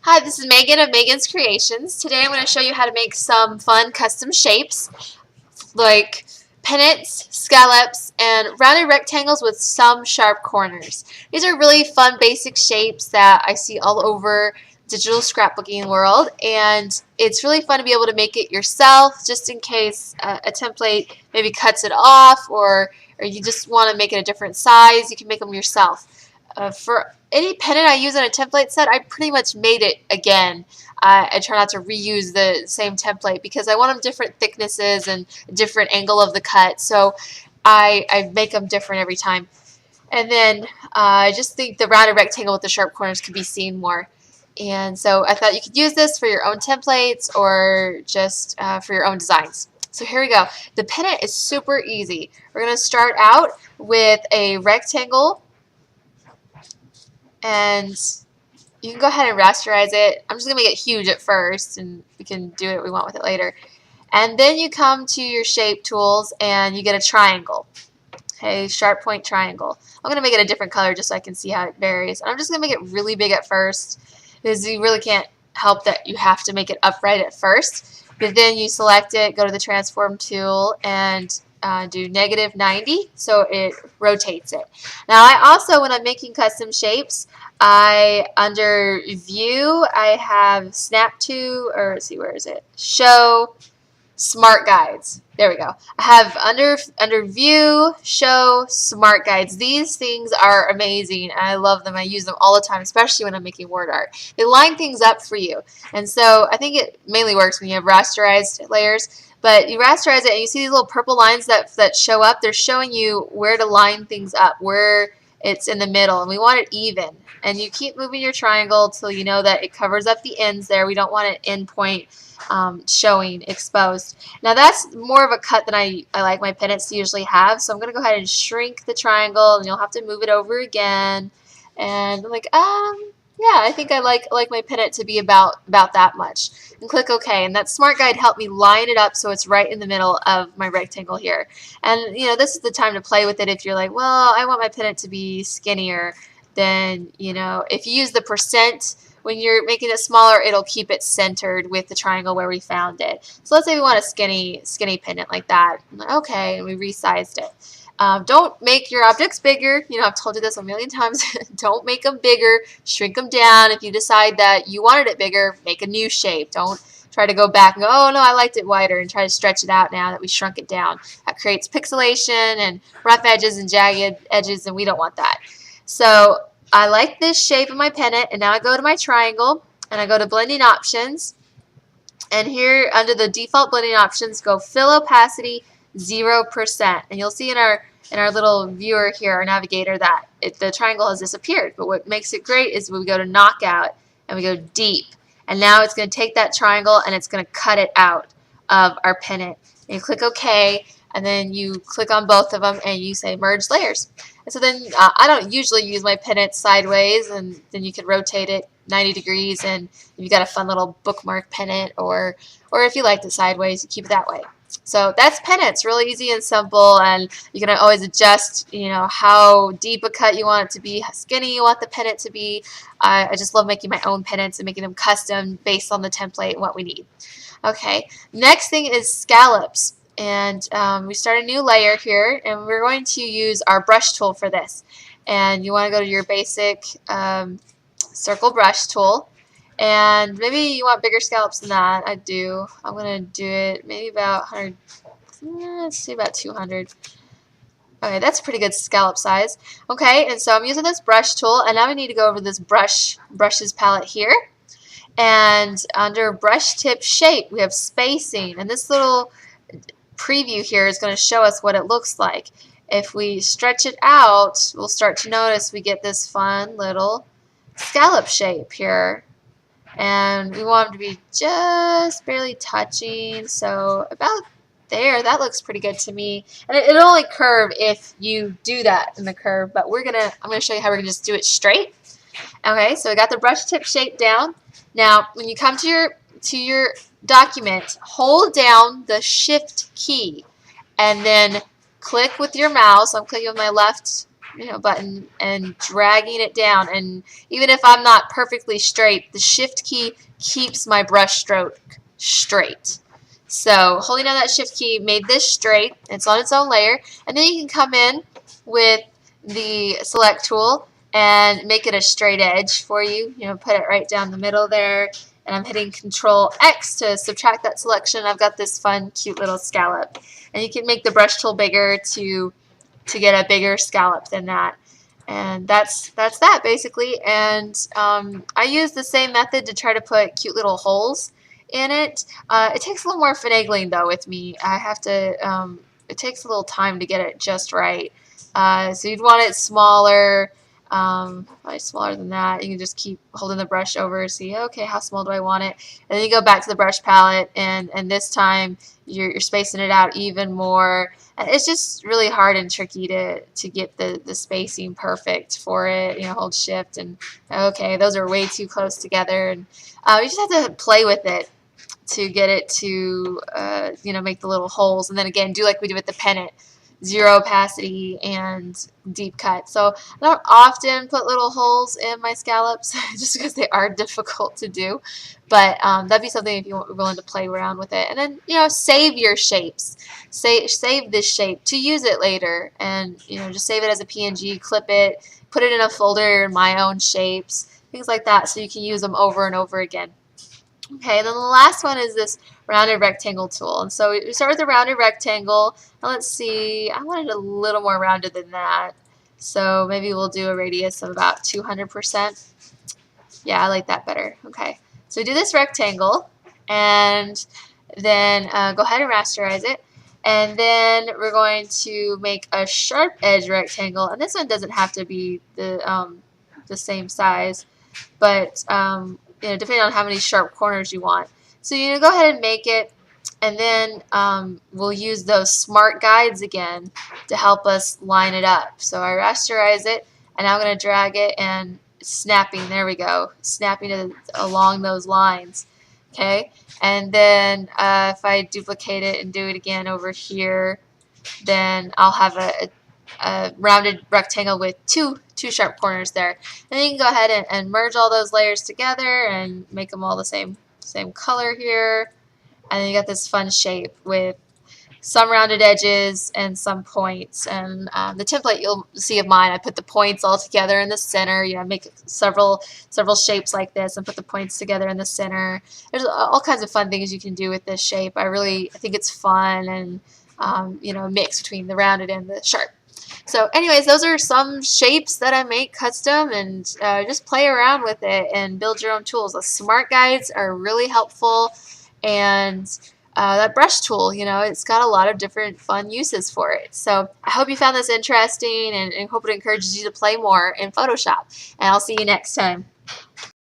Hi, this is Megan of Megan's Creations. Today I'm going to show you how to make some fun custom shapes like pennants, scallops, and rounded rectangles with some sharp corners. These are really fun basic shapes that I see all over digital scrapbooking world, and it's really fun to be able to make it yourself just in case a template maybe cuts it off or you just want to make it a different size. You can make them yourself. For any pennant I use on a template set, I pretty much made it again. I try not to reuse the same template because I want them different thicknesses and different angle of the cut, so I make them different every time. And then I just think the rounded rectangle with the sharp corners could be seen more. And so I thought you could use this for your own templates or just for your own designs. So here we go. The pennant is super easy. We're going to start out with a rectangle, and you can go ahead and rasterize it. I'm just going to make it huge at first, and we can do what we want with it later. And then you come to your shape tools and you get a triangle. Okay, sharp point triangle. I'm going to make it a different color just so I can see how it varies. And I'm just going to make it really big at first because you really can't help that you have to make it upright at first. But then you select it, go to the transform tool, and do -90 so it rotates it. Now I also, when I'm making custom shapes, under view I have snap to, or let's see, where is it? Show smart guides. There we go. I have under view, show, smart guides. These things are amazing. I love them. I use them all the time, especially when I'm making word art. They line things up for you. And so I think it mainly works when you have rasterized layers. But you rasterize it and you see these little purple lines that show up. They're showing you where to line things up, where it's in the middle, and we want it even. And you keep moving your triangle till you know that it covers up the ends there. We don't want an end point showing exposed. Now that's more of a cut than I like my pennants to usually have, so I'm going to go ahead and shrink the triangle, and you'll have to move it over again. And I'm like, yeah, I think I like my pennant to be about that much. And click OK, and that smart guide helped me line it up so it's right in the middle of my rectangle here. And you know, this is the time to play with it. If you're like, well, I want my pennant to be skinnier, then you know, if you use the percent when you're making it smaller, it'll keep it centered with the triangle where we found it. So let's say we want a skinny pennant like that. Like, okay, and we resized it. Don't make your objects bigger. You know, I've told you this a million times. Don't make them bigger. Shrink them down. If you decide that you wanted it bigger, make a new shape. Don't try to go back and go, oh no, I liked it wider, and try to stretch it out now that we shrunk it down. That creates pixelation and rough edges and jagged edges, and we don't want that. So I like this shape of my pennant, and now I go to my triangle and I go to blending options, and here under the default blending options, go fill opacity 0%, and you'll see in our little viewer here, our navigator, that the triangle has disappeared. But what makes it great is when we go to knockout and we go deep, and now it's going to take that triangle and it's going to cut it out of our pennant. And you click OK, and then you click on both of them and you say merge layers. And so then I don't usually use my pennant sideways, and then you can rotate it 90 degrees, and you've got a fun little bookmark pennant, or if you like it sideways, you keep it that way. So that's pennants, really easy and simple, and you can always adjust, you know, how deep a cut you want it to be, how skinny you want the pennant to be. I just love making my own pennants and making them custom based on the template and what we need. Okay, next thing is scallops. And we start a new layer here, and we're going to use our brush tool for this. And you want to go to your basic circle brush tool, and maybe you want bigger scallops than that. I do. I'm going to do it maybe about 100, let's see, about 200. Okay, that's a pretty good scallop size. Okay, and so I'm using this brush tool, and now we need to go over this brushes palette here. And under brush tip shape, we have spacing, and this little preview here is going to show us what it looks like. If we stretch it out, we'll start to notice we get this fun little scallop shape here, and we want them to be just barely touching, so about there. That looks pretty good to me, and it'll only curve if you do that in the curve, but I'm gonna show you how we're gonna just do it straight. Okay, so we got the brush tip shape down. Now when you come to your document, hold down the shift key and then click with your mouse. I'm clicking with my left button and dragging it down. And even if I'm not perfectly straight, the shift key keeps my brush stroke straight. So holding down that shift key made this straight. It's on its own layer. And then you can come in with the select tool and make it a straight edge for you. Put it right down the middle there. And I'm hitting Control X to subtract that selection. I've got this fun, cute little scallop. And you can make the brush tool bigger to get a bigger scallop than that. And that's that basically. And I use the same method to try to put cute little holes in it. It takes a little more finagling though with me. I have to, it takes a little time to get it just right. So you'd want it smaller, probably smaller than that. You can just keep holding the brush over, see, okay, how small do I want it? And then you go back to the brush palette, and this time you're spacing it out even more. And it's just really hard and tricky to get the spacing perfect for it. Hold shift and okay, those are way too close together, and you just have to play with it to get it to make the little holes, and then again do like we did with the pennant, zero opacity and deep cut. So I don't often put little holes in my scallops just because they are difficult to do, but that'd be something if you're willing to play around with it. And then save your shapes, save this shape to use it later, and just save it as a PNG, clip it, put it in a folder in my own shapes, things like that, so you can use them over and over again. Okay, and then the last one is this rounded rectangle tool. And so we start with a rounded rectangle. Now let's see, I want it a little more rounded than that. So maybe we'll do a radius of about 200%. Yeah, I like that better. Okay, so do this rectangle, and then go ahead and rasterize it. And then we're going to make a sharp edge rectangle. And this one doesn't have to be the same size, but depending on how many sharp corners you want. So go ahead and make it, and then we'll use those smart guides again to help us line it up. So I rasterize it, and I'm going to drag it and snapping. There we go, snapping along those lines. Okay, and then if I duplicate it and do it again over here, then I'll have a rounded rectangle with two sharp corners there. And then you can go ahead and merge all those layers together and make them all the same color here. And then you got this fun shape with some rounded edges and some points. And the template you'll see of mine, I put the points all together in the center. I make several shapes like this and put the points together in the center. There's all kinds of fun things you can do with this shape. I think it's fun, and a mix between the rounded and the sharp. So anyways, those are some shapes that I make custom, and just play around with it and build your own tools. The smart guides are really helpful, and that brush tool, it's got a lot of different fun uses for it. So I hope you found this interesting, and hope it encourages you to play more in Photoshop. And I'll see you next time.